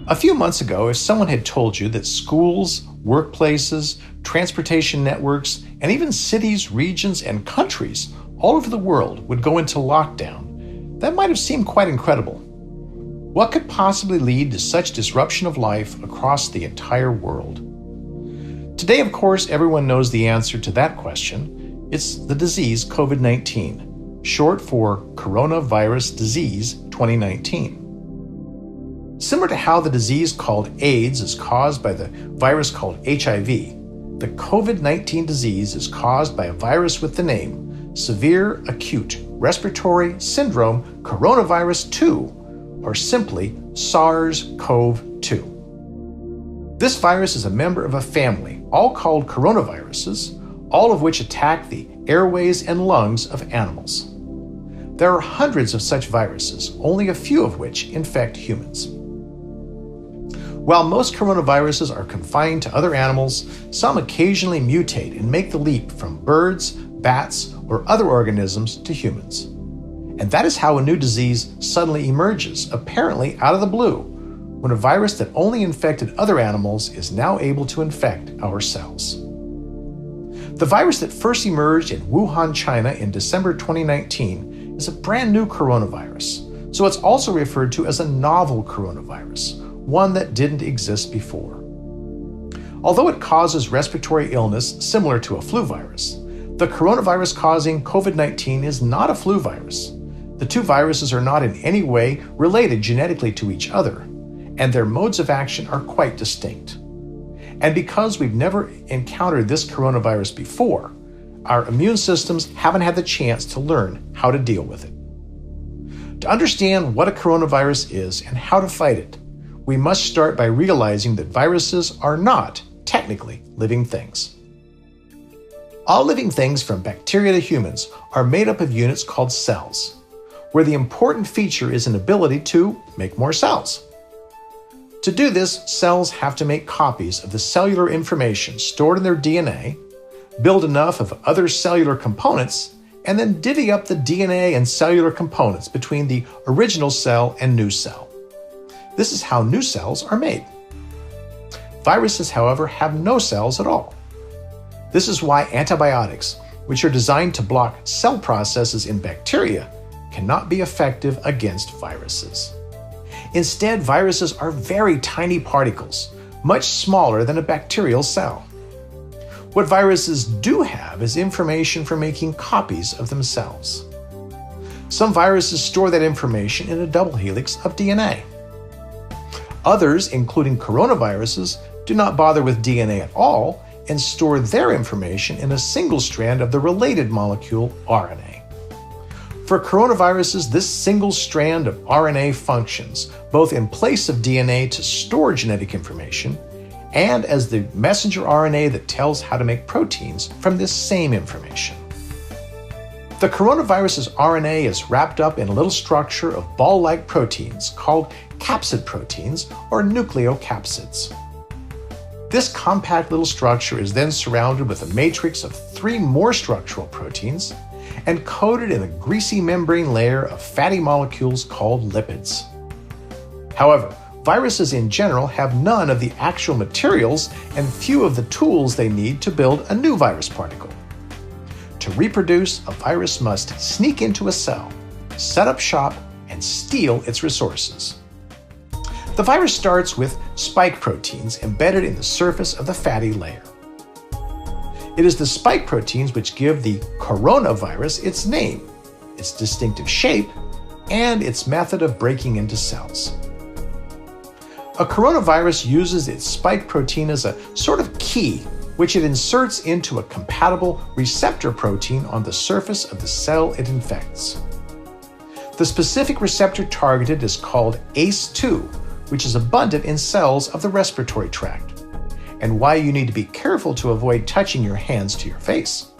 A few months ago, if someone had told you that schools, workplaces, transportation networks, and even cities, regions, and countries all over the world would go into lockdown, that might have seemed quite incredible. What could possibly lead to such disruption of life across the entire world? Today, of course, everyone knows the answer to that question. It's the disease COVID-19, short for Coronavirus Disease 2019. Similar to how the disease called AIDS is caused by the virus called HIV, the COVID-19 disease is caused by a virus with the name Severe Acute Respiratory Syndrome Coronavirus 2, or simply SARS-CoV-2. This virus is a member of a family, all called coronaviruses, all of which attack the airways and lungs of animals. There are hundreds of such viruses, only a few of which infect humans. While most coronaviruses are confined to other animals, some occasionally mutate and make the leap from birds, bats, or other organisms to humans. And that is how a new disease suddenly emerges, apparently out of the blue, when a virus that only infected other animals is now able to infect our cells. The virus that first emerged in Wuhan, China in December 2019 is a brand new coronavirus, so it's also referred to as a novel coronavirus, one that didn't exist before. Although it causes respiratory illness similar to a flu virus, the coronavirus causing COVID-19 is not a flu virus. The two viruses are not in any way related genetically to each other, and their modes of action are quite distinct. And because we've never encountered this coronavirus before, our immune systems haven't had the chance to learn how to deal with it. To understand what a coronavirus is and how to fight it, we must start by realizing that viruses are not, technically, living things. All living things, from bacteria to humans, are made up of units called cells, where the important feature is an ability to make more cells. To do this, cells have to make copies of the cellular information stored in their DNA, build enough of other cellular components, and then divvy up the DNA and cellular components between the original cell and new cell. This is how new cells are made. Viruses, however, have no cells at all. This is why antibiotics, which are designed to block cell processes in bacteria, cannot be effective against viruses. Instead, viruses are very tiny particles, much smaller than a bacterial cell. What viruses do have is information for making copies of themselves. Some viruses store that information in a double helix of DNA. Others, including coronaviruses, do not bother with DNA at all and store their information in a single strand of the related molecule RNA. For coronaviruses, this single strand of RNA functions both in place of DNA to store genetic information and as the messenger RNA that tells how to make proteins from this same information. The coronavirus's RNA is wrapped up in a little structure of ball-like proteins called capsid proteins or nucleocapsids. This compact little structure is then surrounded with a matrix of 3 more structural proteins and coated in a greasy membrane layer of fatty molecules called lipids. However, viruses in general have none of the actual materials and few of the tools they need to build a new virus particle. To reproduce, a virus must sneak into a cell, set up shop, and steal its resources. The virus starts with spike proteins embedded in the surface of the fatty layer. It is the spike proteins which give the coronavirus its name, its distinctive shape, and its method of breaking into cells. A coronavirus uses its spike protein as a sort of key, which it inserts into a compatible receptor protein on the surface of the cell it infects. The specific receptor targeted is called ACE2, which is abundant in cells of the respiratory tract, and why you need to be careful to avoid touching your hands to your face.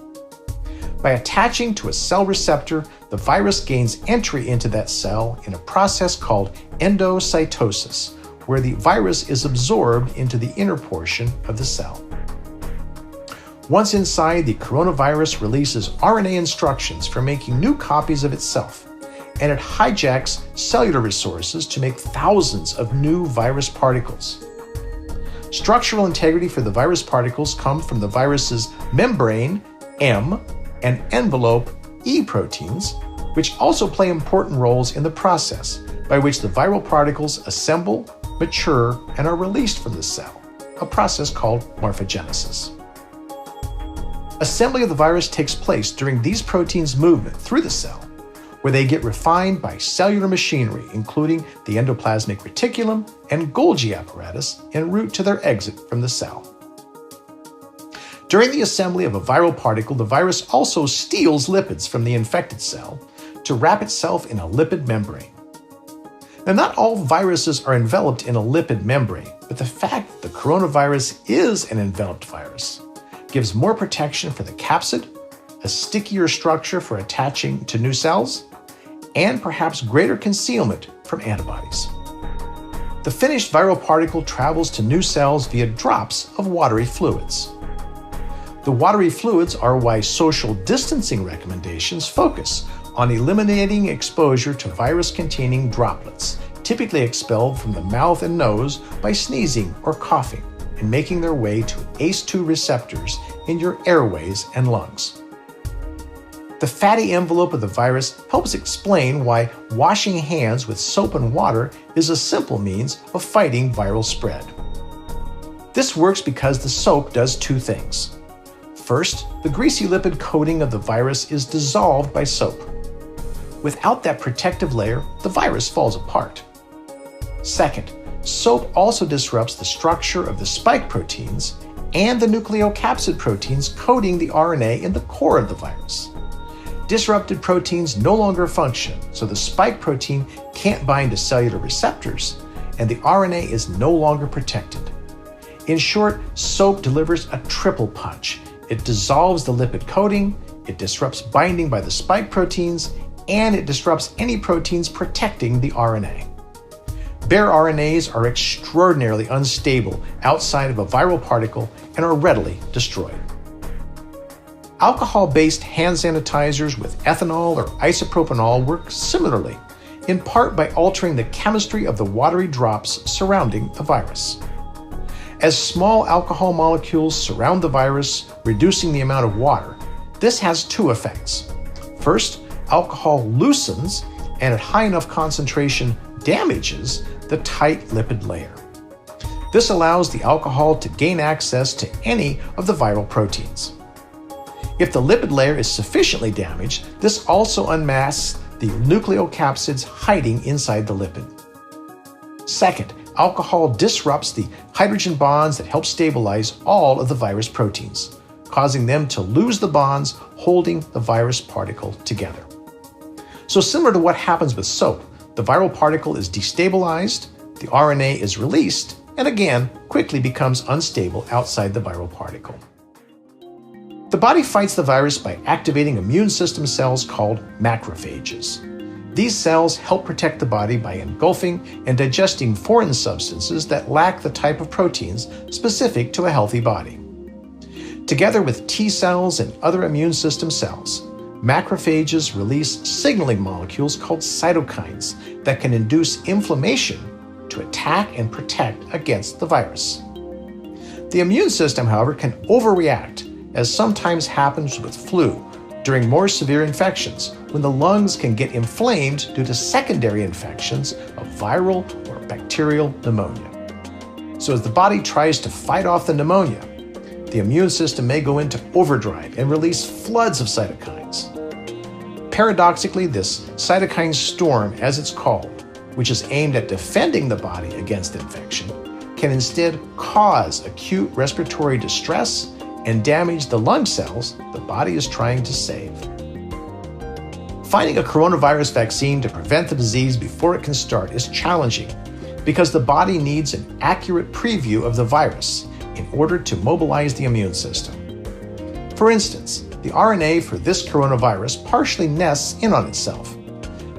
By attaching to a cell receptor, the virus gains entry into that cell in a process called endocytosis, where the virus is absorbed into the inner portion of the cell. Once inside, the coronavirus releases RNA instructions for making new copies of itself, and it hijacks cellular resources to make thousands of new virus particles. Structural integrity for the virus particles come from the virus's membrane, M, and envelope, E proteins, which also play important roles in the process by which the viral particles assemble, mature, and are released from the cell, a process called morphogenesis. Assembly of the virus takes place during these proteins' movement through the cell, where they get refined by cellular machinery, including the endoplasmic reticulum and Golgi apparatus, en route to their exit from the cell. During the assembly of a viral particle, the virus also steals lipids from the infected cell to wrap itself in a lipid membrane. Now, not all viruses are enveloped in a lipid membrane, but the fact that the coronavirus is an enveloped virus gives more protection for the capsid, a stickier structure for attaching to new cells, and perhaps greater concealment from antibodies. The finished viral particle travels to new cells via drops of watery fluids. The watery fluids are why social distancing recommendations focus on eliminating exposure to virus-containing droplets, typically expelled from the mouth and nose by sneezing or coughing, and making their way to ACE2 receptors in your airways and lungs. The fatty envelope of the virus helps explain why washing hands with soap and water is a simple means of fighting viral spread. This works because the soap does two things. First, the greasy lipid coating of the virus is dissolved by soap. Without that protective layer, the virus falls apart. Second, soap also disrupts the structure of the spike proteins and the nucleocapsid proteins coating the RNA in the core of the virus. Disrupted proteins no longer function, so the spike protein can't bind to cellular receptors, and the RNA is no longer protected. In short, soap delivers a triple punch. It dissolves the lipid coating, it disrupts binding by the spike proteins, and it disrupts any proteins protecting the RNA. Bare RNAs are extraordinarily unstable outside of a viral particle and are readily destroyed. Alcohol-based hand sanitizers with ethanol or isopropanol work similarly, in part by altering the chemistry of the watery drops surrounding the virus. As small alcohol molecules surround the virus, reducing the amount of water, this has two effects. First, alcohol loosens and at high enough concentration damages the tight lipid layer. This allows the alcohol to gain access to any of the viral proteins. If the lipid layer is sufficiently damaged, this also unmasks the nucleocapsids hiding inside the lipid. Second, alcohol disrupts the hydrogen bonds that help stabilize all of the virus proteins, causing them to lose the bonds holding the virus particle together. So similar to what happens with soap, the viral particle is destabilized, the RNA is released, and again quickly becomes unstable outside the viral particle. The body fights the virus by activating immune system cells called macrophages. These cells help protect the body by engulfing and digesting foreign substances that lack the type of proteins specific to a healthy body. Together with T cells and other immune system cells, macrophages release signaling molecules called cytokines that can induce inflammation to attack and protect against the virus. The immune system, however, can overreact, as sometimes happens with flu during more severe infections, when the lungs can get inflamed due to secondary infections of viral or bacterial pneumonia. So as the body tries to fight off the pneumonia, the immune system may go into overdrive and release floods of cytokines. Paradoxically, this cytokine storm, as it's called, which is aimed at defending the body against infection, can instead cause acute respiratory distress and damage the lung cells the body is trying to save. Finding a coronavirus vaccine to prevent the disease before it can start is challenging because the body needs an accurate preview of the virus in order to mobilize the immune system. For instance, the RNA for this coronavirus partially nests in on itself.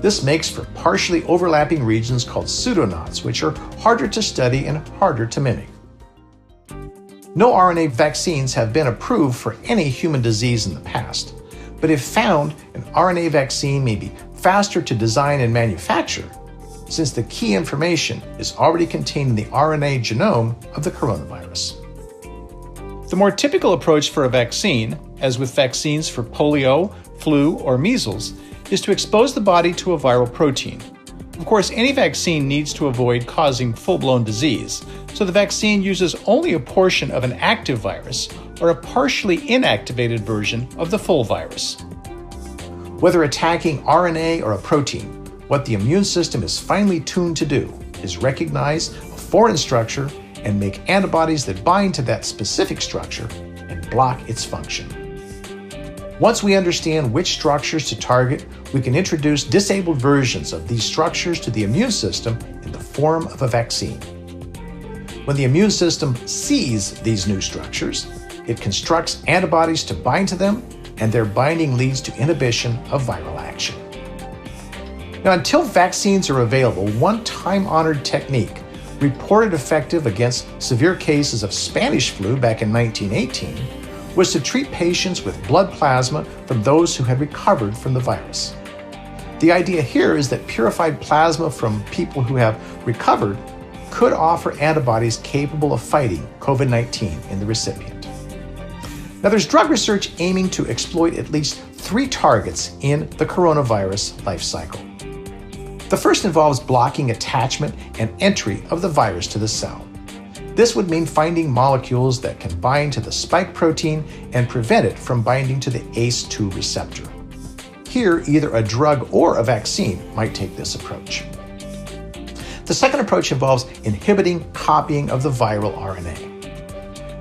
This makes for partially overlapping regions called pseudoknots, which are harder to study and harder to mimic. No RNA vaccines have been approved for any human disease in the past, but if found, an RNA vaccine may be faster to design and manufacture, since the key information is already contained in the RNA genome of the coronavirus. The more typical approach for a vaccine, as with vaccines for polio, flu, or measles, is to expose the body to a viral protein. Of course, any vaccine needs to avoid causing full-blown disease, so the vaccine uses only a portion of an active virus or a partially inactivated version of the full virus. Whether attacking RNA or a protein, what the immune system is finely tuned to do is recognize a foreign structure and make antibodies that bind to that specific structure and block its function. Once we understand which structures to target, we can introduce disabled versions of these structures to the immune system in the form of a vaccine. When the immune system sees these new structures, it constructs antibodies to bind to them, and their binding leads to inhibition of viral action. Now, until vaccines are available, one time-honored technique, reported effective against severe cases of Spanish flu back in 1918, was to treat patients with blood plasma from those who had recovered from the virus. The idea here is that purified plasma from people who have recovered could offer antibodies capable of fighting COVID-19 in the recipient. Now, there's drug research aiming to exploit at least 3 targets in the coronavirus life cycle. The first involves blocking attachment and entry of the virus to the cell. This would mean finding molecules that can bind to the spike protein and prevent it from binding to the ACE2 receptor. Here, either a drug or a vaccine might take this approach. The second approach involves inhibiting copying of the viral RNA.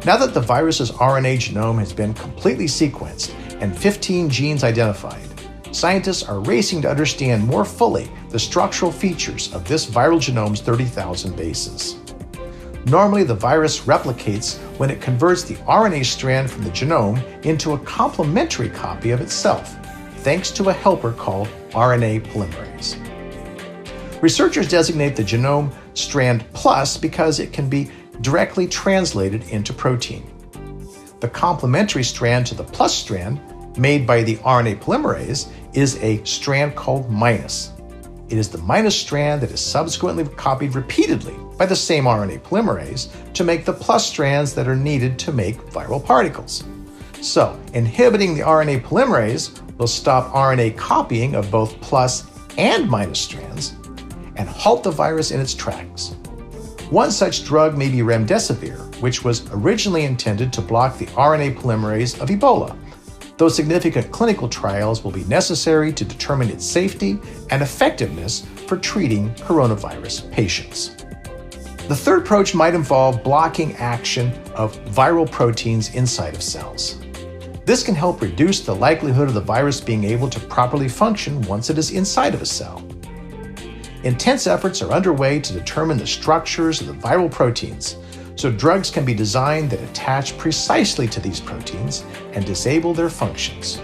Now that the virus's RNA genome has been completely sequenced and 15 genes identified, scientists are racing to understand more fully the structural features of this viral genome's 30,000 bases. Normally, the virus replicates when it converts the RNA strand from the genome into a complementary copy of itself, thanks to a helper called RNA polymerase. Researchers designate the genome strand plus because it can be directly translated into protein. The complementary strand to the plus strand, made by the RNA polymerase, is a strand called minus. It is the minus strand that is subsequently copied repeatedly by the same RNA polymerase to make the plus strands that are needed to make viral particles. So, inhibiting the RNA polymerase will stop RNA copying of both plus and minus strands and halt the virus in its tracks. One such drug may be remdesivir, which was originally intended to block the RNA polymerase of Ebola, though significant clinical trials will be necessary to determine its safety and effectiveness for treating coronavirus patients. The third approach might involve blocking action of viral proteins inside of cells. This can help reduce the likelihood of the virus being able to properly function once it is inside of a cell. Intense efforts are underway to determine the structures of the viral proteins, so drugs can be designed that attach precisely to these proteins and disable their functions.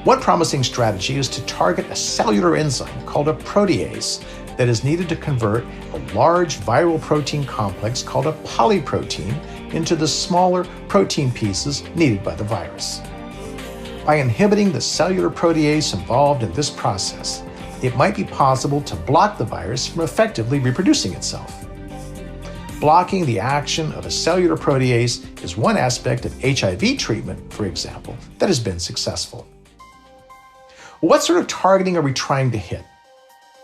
One promising strategy is to target a cellular enzyme called a protease that is needed to convert a large viral protein complex called a polyprotein into the smaller protein pieces needed by the virus. By inhibiting the cellular protease involved in this process, it might be possible to block the virus from effectively reproducing itself. Blocking the action of a cellular protease is one aspect of HIV treatment, for example, that has been successful. What sort of targeting are we trying to hit?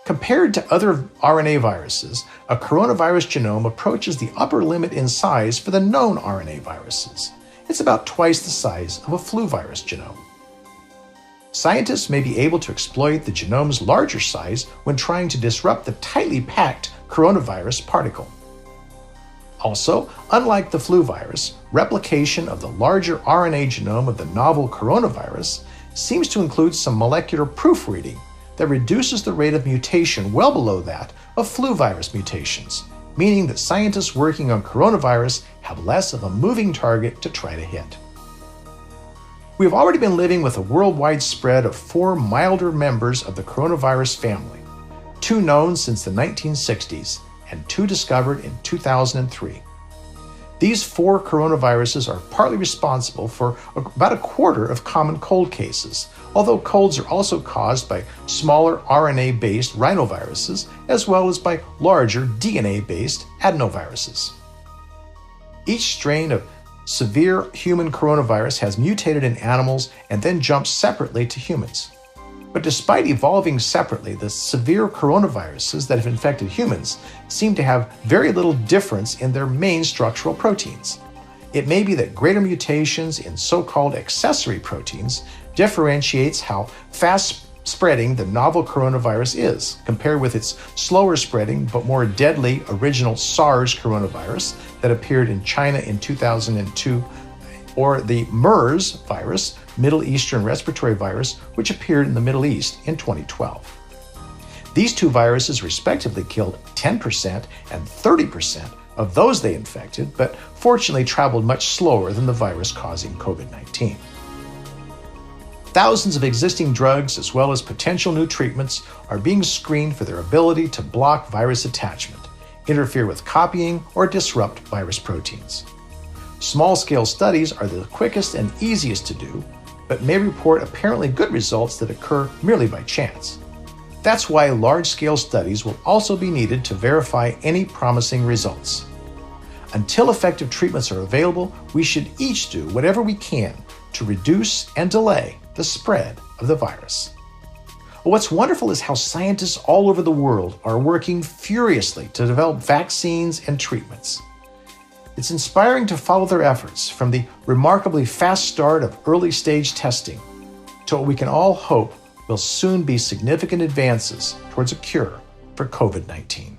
Compared to other RNA viruses, a coronavirus genome approaches the upper limit in size for the known RNA viruses. It's about twice the size of a flu virus genome. Scientists may be able to exploit the genome's larger size when trying to disrupt the tightly packed coronavirus particle. Also, unlike the flu virus, replication of the larger RNA genome of the novel coronavirus seems to include some molecular proofreading that reduces the rate of mutation well below that of flu virus mutations, meaning that scientists working on coronavirus have less of a moving target to try to hit. We have already been living with a worldwide spread of 4 milder members of the coronavirus family, 2 known since the 1960s and 2 discovered in 2003. These 4 coronaviruses are partly responsible for about a quarter of common cold cases, although colds are also caused by smaller RNA-based rhinoviruses as well as by larger DNA-based adenoviruses. Each strain of severe human coronavirus has mutated in animals and then jumps separately to humans. But despite evolving separately, the severe coronaviruses that have infected humans seem to have very little difference in their main structural proteins. It may be that greater mutations in so-called accessory proteins differentiates how fast-spreading the novel coronavirus is, compared with its slower-spreading but more deadly original SARS coronavirus that appeared in China in 2002, or the MERS virus, Middle Eastern Respiratory Virus, which appeared in the Middle East in 2012. These 2 viruses respectively killed 10% and 30% of those they infected, but fortunately traveled much slower than the virus causing COVID-19. Thousands of existing drugs, as well as potential new treatments, are being screened for their ability to block virus attachment, interfere with copying, or disrupt virus proteins. Small-scale studies are the quickest and easiest to do, but may report apparently good results that occur merely by chance. That's why large-scale studies will also be needed to verify any promising results. Until effective treatments are available, we should each do whatever we can to reduce and delay the spread of the virus. What's wonderful is how scientists all over the world are working furiously to develop vaccines and treatments. It's inspiring to follow their efforts, from the remarkably fast start of early-stage testing to what we can all hope will soon be significant advances towards a cure for COVID-19.